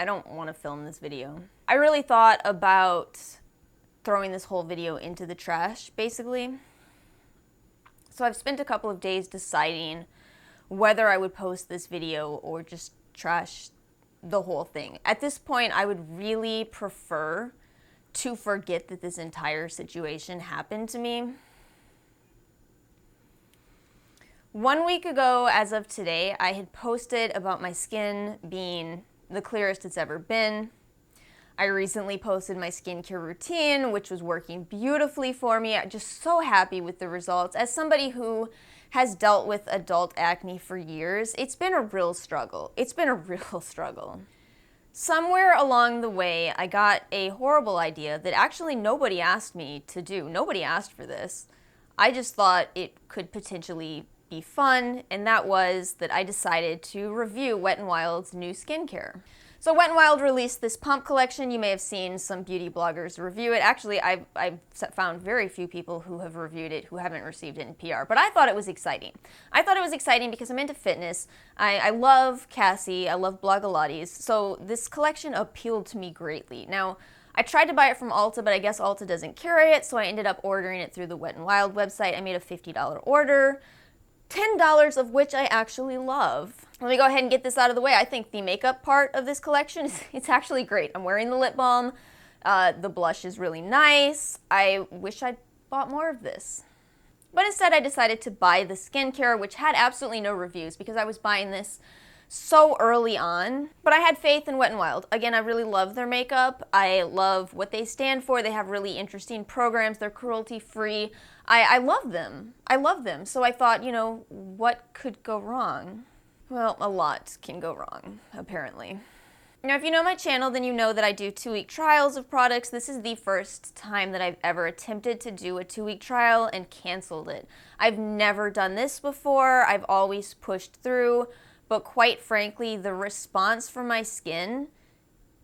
I don't want to film this video. I really thought about throwing this whole video into the trash, basically. So I've spent a couple of days deciding whether I would post this video or just trash the whole thing. At this point, I would really prefer to forget that this entire situation happened to me. 1 week ago, as of today, I had posted about my skin being the clearest it's ever been. I recently posted my skincare routine, which was working beautifully for me. I'm just so happy with the results. As somebody who has dealt with adult acne for years, it's been a real struggle. Somewhere along the way, I got a horrible idea that actually nobody asked me to do. Nobody asked for this. I just thought it could potentially be fun, and that was that I decided to review Wet n Wild's new skincare. So Wet n Wild released this pump collection. You may have seen some beauty bloggers review it. Actually, I've found very few people who have reviewed it who haven't received it in PR, but I thought it was exciting. I thought it was exciting because I'm into fitness. I love Cassie, I love Blogilates, so this collection appealed to me greatly. Now, I tried to buy it from Ulta, but I guess Ulta doesn't carry it, so I ended up ordering it through the Wet n Wild website. I made a $50 order. $10 of which I actually love. Let me go ahead and get this out of the way. I think the makeup part of this collection, it's actually great. I'm wearing the lip balm. The blush is really nice. I wish I'd bought more of this. But instead I decided to buy the skincare, which had absolutely no reviews because I was buying this so early on. But I had faith in Wet n Wild. Again, I really love their makeup. I love what they stand for. They have really interesting programs. They're cruelty-free. I love them. I love them. So I thought, you know, what could go wrong? Well, a lot can go wrong, apparently. Now, if you know my channel, then you know that I do 2-week trials of products. This is the first time that I've ever attempted to do a 2-week trial and canceled it. I've never done this before. I've always pushed through, but quite frankly, the response from my skin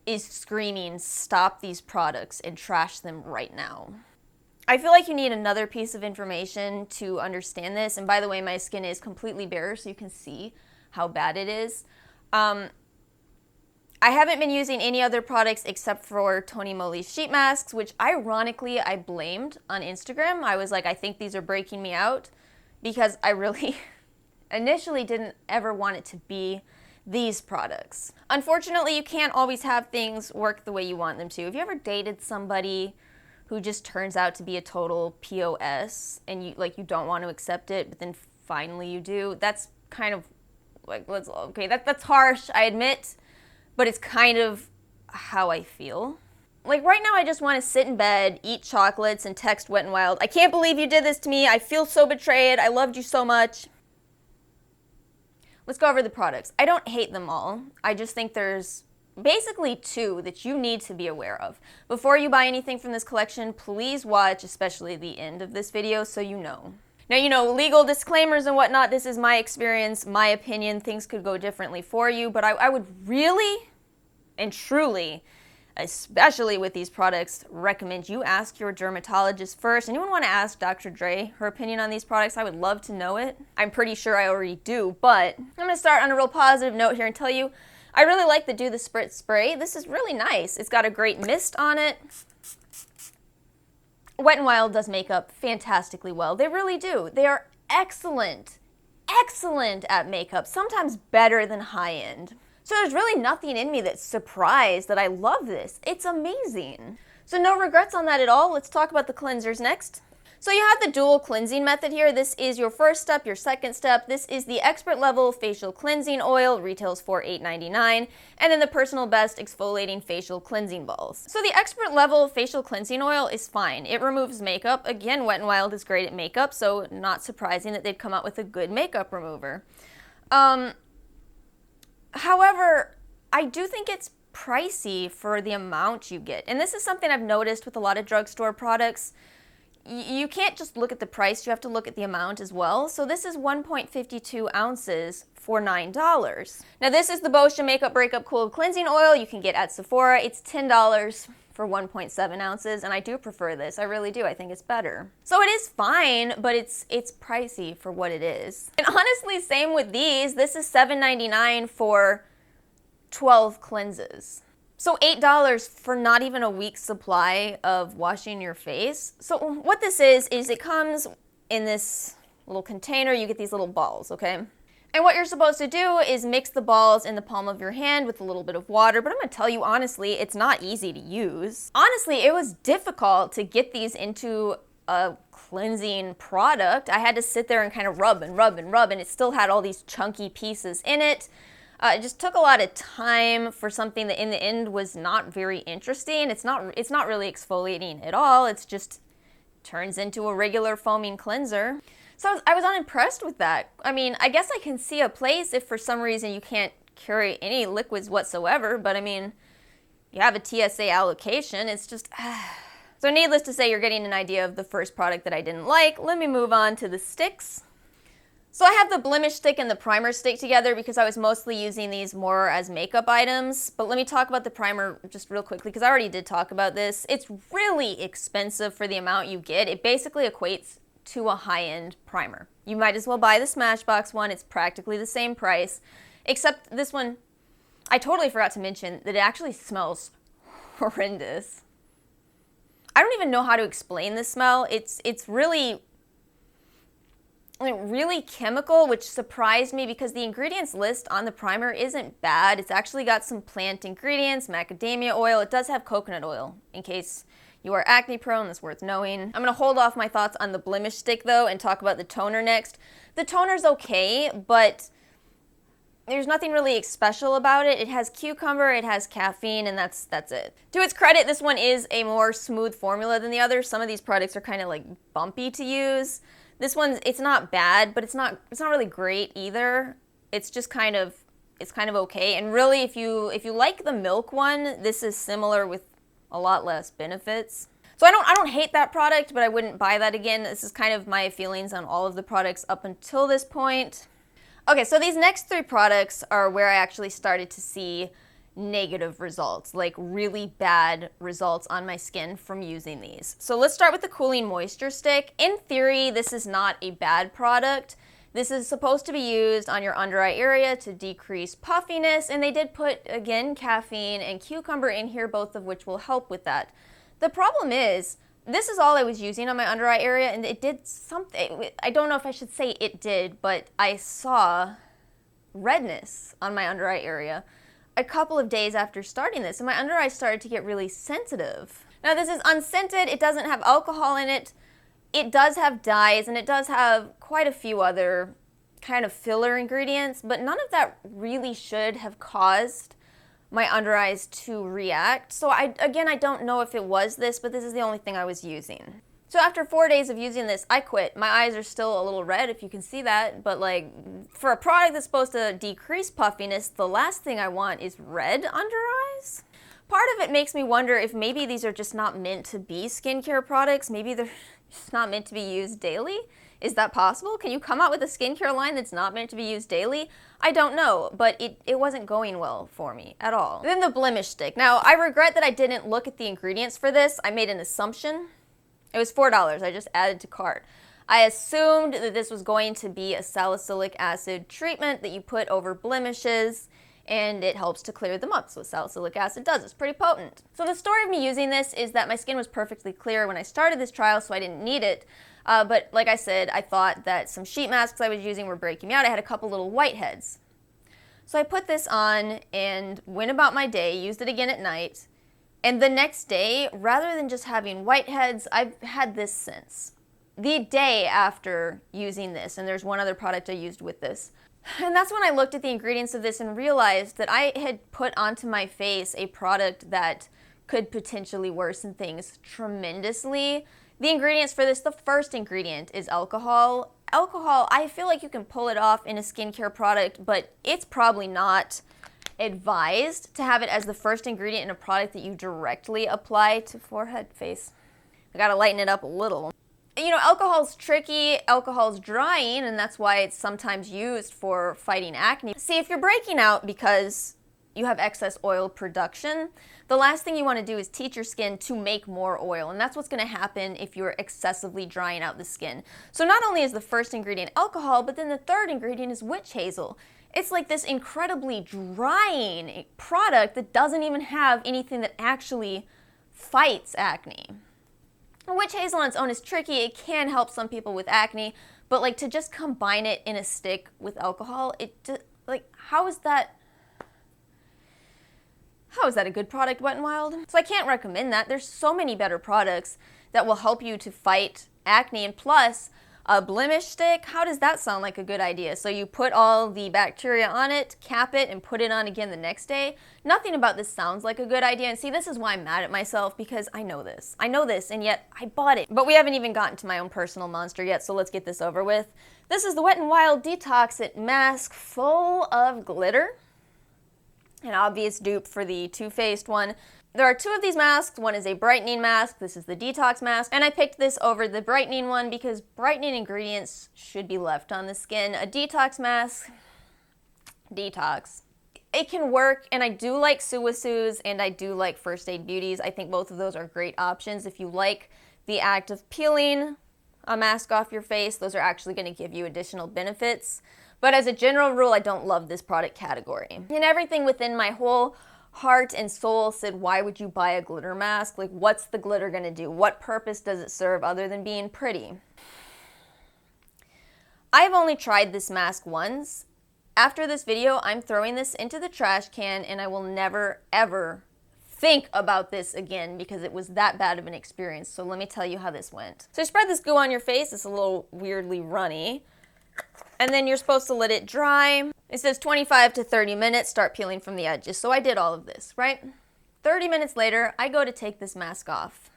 is screaming, stop these products and trash them right now. I feel like you need another piece of information to understand this. And by the way, my skin is completely bare, so you can see how bad it is. I haven't been using any other products except for Tony Moly's sheet masks, which ironically I blamed on Instagram. I was like, I think these are breaking me out because I really initially didn't ever want it to be these products. Unfortunately, you can't always have things work the way you want them to. Have you ever dated somebody who just turns out to be a total POS and you don't want to accept it, but then finally you do? That's kind of like, that's harsh, I admit, but it's kind of how I feel. Like right now I just want to sit in bed, eat chocolates, and text Wet n Wild, I can't believe you did this to me, I feel so betrayed, I loved you so much. Let's go over the products. I don't hate them all. I just think there's basically 2 that you need to be aware of. Before you buy anything from this collection, please watch especially the end of this video so you know. Now, you know, legal disclaimers and whatnot, this is my experience, my opinion, things could go differently for you, but I would really and truly, especially with these products, recommend you ask your dermatologist first. Anyone want to ask Dr. Dre her opinion on these products? I would love to know it. I'm pretty sure I already do, but I'm going to start on a real positive note here and tell you I really like the Do the Spritz spray. This is really nice. It's got a great mist on it. Wet n Wild does makeup fantastically well. They really do. They are excellent at makeup, sometimes better than high-end. So there's really nothing in me that's surprised that I love this. It's amazing. So no regrets on that at all. Let's talk about the cleansers next. So you have the dual cleansing method here. This is your first step, your second step. This is the expert level facial cleansing oil, retails for $8.99, and then the personal best exfoliating facial cleansing balls. So the expert level facial cleansing oil is fine. It removes makeup. Again, Wet n Wild is great at makeup, so not surprising that they'd come out with a good makeup remover. However, I do think it's pricey for the amount you get. And this is something I've noticed with a lot of drugstore products. You can't just look at the price, you have to look at the amount as well. So this is 1.52 ounces for $9. Now this is the Boscia Makeup Breakup Cool Cleansing Oil you can get at Sephora. It's $10 for 1.7 ounces, and I do prefer this. I really do. I think it's better. So it is fine, but it's pricey for what it is. And honestly, same with these. This is $7.99 for 12 cleanses. So $8 for not even a week's supply of washing your face. So what this is it comes in this little container. You get these little balls, okay? And what you're supposed to do is mix the balls in the palm of your hand with a little bit of water, but I'm gonna tell you honestly, it's not easy to use. Honestly, it was difficult to get these into a cleansing product. I had to sit there and kind of rub and rub and rub, and it still had all these chunky pieces in it. It just took a lot of time for something that in the end was not very interesting. It's not really exfoliating at all. It's just turns into a regular foaming cleanser. So I was unimpressed with that. I mean, I guess I can see a place if for some reason you can't carry any liquids whatsoever, but I mean, you have a TSA allocation. It's just... So needless to say, you're getting an idea of the first product that I didn't like. Let me move on to the sticks. So I have the blemish stick and the primer stick together because I was mostly using these more as makeup items. But let me talk about the primer just real quickly because I already did talk about this. It's really expensive for the amount you get. It basically equates to a high-end primer. You might as well buy the Smashbox one. It's practically the same price, except this one, I totally forgot to mention that it actually smells horrendous. I don't even know how to explain the smell. It's really chemical, which surprised me because the ingredients list on the primer isn't bad. It's actually got some plant ingredients, macadamia oil. It does have coconut oil in case you are acne prone. That's worth knowing. I'm going to hold off my thoughts on the blemish stick though and talk about the toner next. The toner's okay, but there's nothing really special about it. It has cucumber, it has caffeine, and that's it. To its credit, this one is a more smooth formula than the others. Some of these products are kind of like bumpy to use. This one's, it's not bad, but it's not really great either. It's just kind of okay. And really, if you like the milk one, this is similar with a lot less benefits. So I don't hate that product, but I wouldn't buy that again. This is kind of my feelings on all of the products up until this point. Okay, so these next three products are where I actually started to see negative results, like really bad results on my skin from using these. So let's start with the Cooling Moisture Stick. In theory, this is not a bad product. This is supposed to be used on your under eye area to decrease puffiness, and they did put, again, caffeine and cucumber in here, both of which will help with that. The problem is, this is all I was using on my under eye area, and it did something. I don't know if I should say it did, but I saw redness on my under eye area a couple of days after starting this, and my under eye started to get really sensitive. Now this is unscented, it doesn't have alcohol in it, it does have dyes, and it does have quite a few other kind of filler ingredients, but none of that really should have caused my under eyes to react. So I don't know if it was this, but this is the only thing I was using. So after 4 days of using this, I quit. My eyes are still a little red, if you can see that, but like for a product that's supposed to decrease puffiness, the last thing I want is red under eyes. Part of it makes me wonder if maybe these are just not meant to be skincare products. Maybe they're just not meant to be used daily. Is that possible? Can you come out with a skincare line that's not meant to be used daily? I don't know, but it wasn't going well for me at all. Then the blemish stick. Now, I regret that I didn't look at the ingredients for this. I made an assumption. It was $4. I just added to cart. I assumed that this was going to be a salicylic acid treatment that you put over blemishes, and it helps to clear them up. So what salicylic acid does, it's pretty potent. So the story of me using this is that my skin was perfectly clear when I started this trial, so I didn't need it. But like I said, I thought that some sheet masks I was using were breaking me out. I had a couple little whiteheads. So I put this on and went about my day, used it again at night. And the next day, rather than just having whiteheads, I've had this since. The day after using this, and there's one other product I used with this. And that's when I looked at the ingredients of this and realized that I had put onto my face a product that could potentially worsen things tremendously. The ingredients for this, the first ingredient is alcohol. Alcohol, I feel like you can pull it off in a skincare product, but it's probably not advised to have it as the first ingredient in a product that you directly apply to forehead, face. I gotta lighten it up a little. You know, alcohol's tricky, alcohol's drying, and that's why it's sometimes used for fighting acne. See, if you're breaking out because you have excess oil production, the last thing you want to do is teach your skin to make more oil, and that's what's going to happen if you're excessively drying out the skin. So not only is the first ingredient alcohol, but then the third ingredient is witch hazel. It's like this incredibly drying product that doesn't even have anything that actually fights acne. Witch hazel on its own is tricky. It can help some people with acne, but like to just combine it in a stick with alcohol, how is that a good product, Wet n Wild? So I can't recommend that. There's so many better products that will help you to fight acne, and plus a blemish stick, how does that sound like a good idea? So you put all the bacteria on it, cap it, and put it on again the next day. Nothing about this sounds like a good idea. And see, this is why I'm mad at myself, because I know this, and yet I bought it. But we haven't even gotten to my own personal monster yet, so let's get this over with. This is the Wet n Wild Detox It mask full of glitter. An obvious dupe for the Too Faced one. There are two of these masks. One is a brightening mask. This is the detox mask. And I picked this over the brightening one because brightening ingredients should be left on the skin. A detox mask, detox. It can work, and I do like Suwasus and I do like First Aid Beauties. I think both of those are great options. If you like the act of peeling a mask off your face, those are actually going to give you additional benefits. But as a general rule, I don't love this product category. And everything within my whole heart and soul said, why would you buy a glitter mask? Like, what's the glitter gonna do? What purpose does it serve other than being pretty? I've only tried this mask once. After this video, I'm throwing this into the trash can, and I will never, ever think about this again because it was that bad of an experience. So let me tell you how this went. So you spread this goo on your face. It's a little weirdly runny. And then you're supposed to let it dry. It says 25 to 30 minutes, start peeling from the edges. So I did all of this, right? 30 minutes later, I go to take this mask off.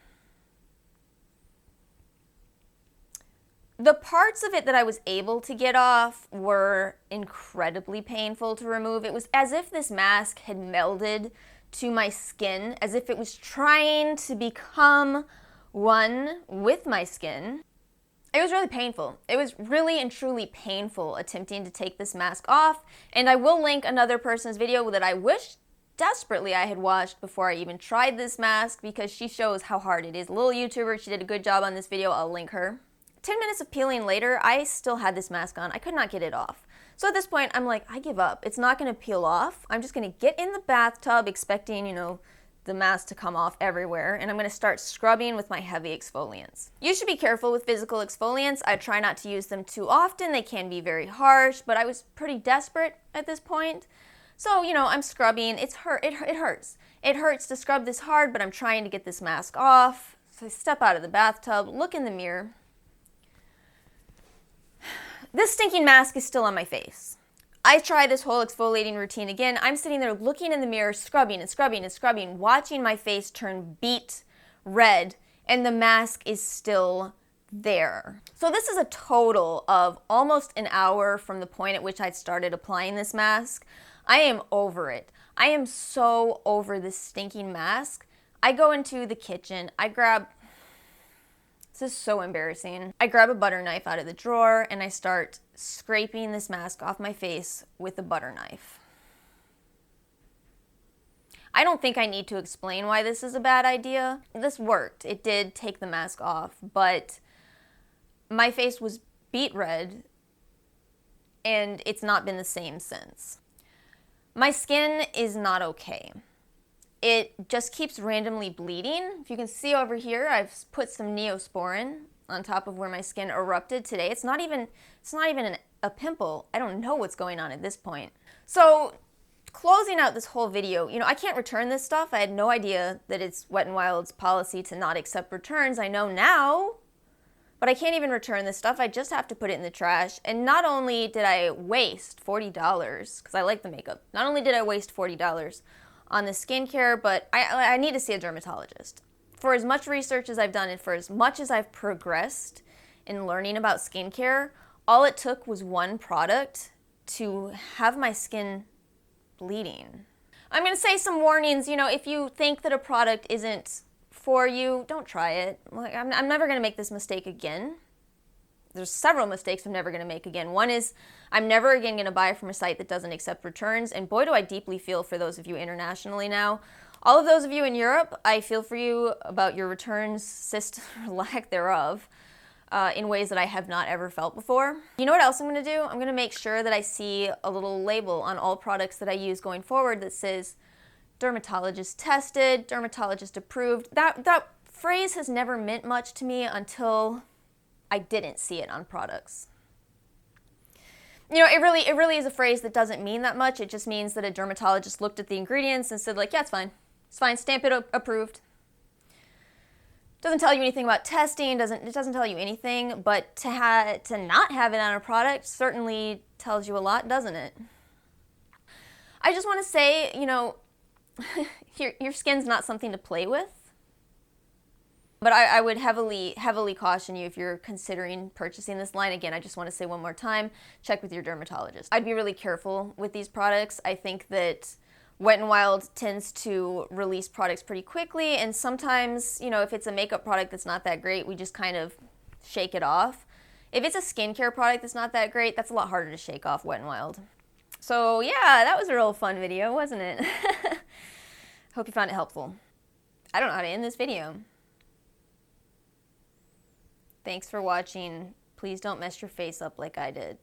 The parts of it that I was able to get off were incredibly painful to remove. It was as if this mask had melded to my skin, as if it was trying to become one with my skin. It was really painful. It was really and truly painful attempting to take this mask off, and I will link another person's video that I wish desperately I had watched before I even tried this mask because she shows how hard it is. A little YouTuber, she did a good job on this video, I'll link her. 10 minutes of peeling later, I still had this mask on. I could not get it off. So at this point, I'm like, I give up. It's not gonna peel off. I'm just gonna get in the bathtub expecting, the mask to come off everywhere, and I'm going to start scrubbing with my heavy exfoliants. You should be careful with physical exfoliants. I try not to use them too often. They can be very harsh, but I was pretty desperate at this point. So, I'm scrubbing. It hurts. It hurts to scrub this hard, but I'm trying to get this mask off. So I step out of the bathtub, look in the mirror. This stinking mask is still on my face. I try this whole exfoliating routine again. I'm sitting there looking in the mirror, scrubbing and scrubbing and scrubbing, watching my face turn beet red, and the mask is still there. So this is a total of almost an hour from the point at which I'd started applying this mask. I am over it. I am so over this stinking mask. I go into the kitchen, this is so embarrassing. I grab a butter knife out of the drawer and I start scraping this mask off my face with a butter knife. I don't think I need to explain why this is a bad idea. This worked. It did take the mask off, but my face was beet red and it's not been the same since. My skin is not okay. It just keeps randomly bleeding. If you can see over here, I've put some Neosporin on top of where my skin erupted today. It's not even a pimple. I don't know what's going on at this point. So closing out this whole video, I can't return this stuff. I had no idea that it's Wet n Wild's policy to not accept returns. I know now, but I can't even return this stuff. I just have to put it in the trash. And not only did I waste $40, because I like the makeup, not only did I waste $40 on the skincare, but I need to see a dermatologist. For as much research as I've done and for as much as I've progressed in learning about skincare, all it took was one product to have my skin bleeding. I'm going to say some warnings. If you think that a product isn't for you, don't try it. I'm never going to make this mistake again. There's several mistakes I'm never going to make again. One is I'm never again going to buy from a site that doesn't accept returns, and boy do I deeply feel for those of you internationally now. All of those of you in Europe, I feel for you about your returns system or lack thereof. in ways that I have not ever felt before. You know what else I'm gonna do? I'm gonna make sure that I see a little label on all products that I use going forward that says dermatologist tested, dermatologist approved. That phrase has never meant much to me until I didn't see it on products. You know, it really is a phrase that doesn't mean that much. It just means that a dermatologist looked at the ingredients and said, like, yeah, it's fine, stamp it approved. Doesn't tell you anything about testing, it doesn't tell you anything, but to not have it on a product certainly tells you a lot, doesn't it? I just want to say, you know, your skin's not something to play with. But I would heavily caution you if you're considering purchasing this line. Again, I just want to say one more time, check with your dermatologist. I'd be really careful with these products. I think that Wet n Wild tends to release products pretty quickly, and sometimes, you know, if it's a makeup product that's not that great, we just kind of shake it off. If it's a skincare product that's not that great, that's a lot harder to shake off Wet n Wild. So yeah, that was a real fun video, wasn't it? Hope you found it helpful. I don't know how to end this video. Thanks for watching. Please don't mess your face up like I did.